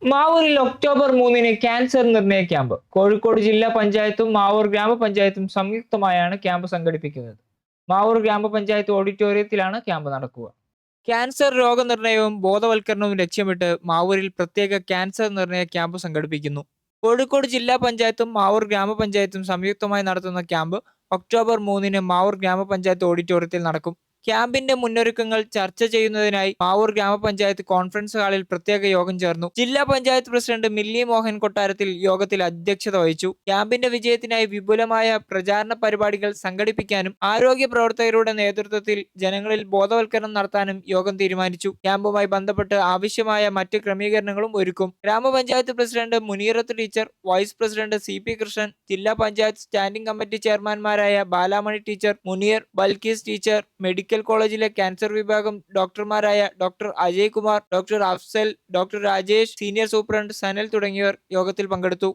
മാവൂരിൽ October 3-ന് cancer നിർണയ camp. Kozhikode ജില്ലാ പഞ്ചായത്തും മാവൂർ ഗ്രാമപഞ്ചായത്തും സംയുക്തമായാണ് ക്യാമ്പ് സംഘടിപ്പിക്കുന്നത്. മാവൂർ ഗ്രാമപഞ്ചായത്ത് ഓഡിറ്റോറിയത്തിലാണ് ക്യാമ്പ് നടക്കുക. ക്യാൻസർ രോഗനിർണയവും ബോധവൽക്കരണവും ലക്ഷ്യമിട്ട് മാവൂരിൽ പ്രത്യേക ക്യാൻസർ നിർണയ ക്യാമ്പ് സംഘടിപ്പിക്കുന്നു. കോഴിക്കോട് ജില്ലാ പഞ്ചായത്തും മാവൂർ ഗ്രാമപഞ്ചായത്തും സംയുക്തമായി നടത്തുന്ന ക്യാമ്പ് ഒക്ടോബർ 3-ന് മാവൂർ ഗ്രാമപഞ്ചായത്ത് ഓഡിറ്റോറിയത്തിൽ നടക്കും. ക്യാമ്പിന്റെ മുന്നൊരുക്കങ്ങൾ ചർച്ച ചെയ്യുന്നതിനായി മാവൂർ ഗ്രാമപഞ്ചായത്ത് കോൺഫറൻസ് ഹാളിൽ പ്രത്യേക യോഗം ചേർന്നു. ജില്ലാ പഞ്ചായത്ത് പ്രസിഡന്റ് മില്ലി മോഹൻ കൊട്ടാരത്തിൽ യോഗത്തിൽ അധ്യക്ഷത വഹിച്ചു. ക്യാമ്പിന്റെ വിജയത്തിനായി വിപുലമായ പ്രചാരണ പരിപാടികൾ സംഘടിപ്പിക്കാനും ആരോഗ്യ പ്രവർത്തകരുടെ നേതൃത്വത്തിൽ ജനങ്ങളിൽ ബോധവൽക്കരണം നടത്താനും യോഗം തീരുമാനിച്ചു. ക്യാമ്പുമായി ബന്ധപ്പെട്ട് ആവശ്യമായ മറ്റ് ക്രമീകരണങ്ങളും ഒരുക്കും. ഗ്രാമപഞ്ചായത്ത് president Muneerath teacher, vice president CP Krishnan, ജില്ലാ പഞ്ചായത്ത് സ്റ്റാൻഡിംഗ് കമ്മിറ്റി ചെയർമാൻമാരായ Balamani teacher, Muneer, Balkees teacher, medical കോളേജിലെ ക്യാൻസർ വിഭാഗം ഡോക്ടർമാരായ doctor Ajay Kumar, doctor Afsal, doctor Rajesh, senior superintendent Sanal തുടങ്ങിയവർ യോഗത്തിൽ പങ്കെടുത്തു.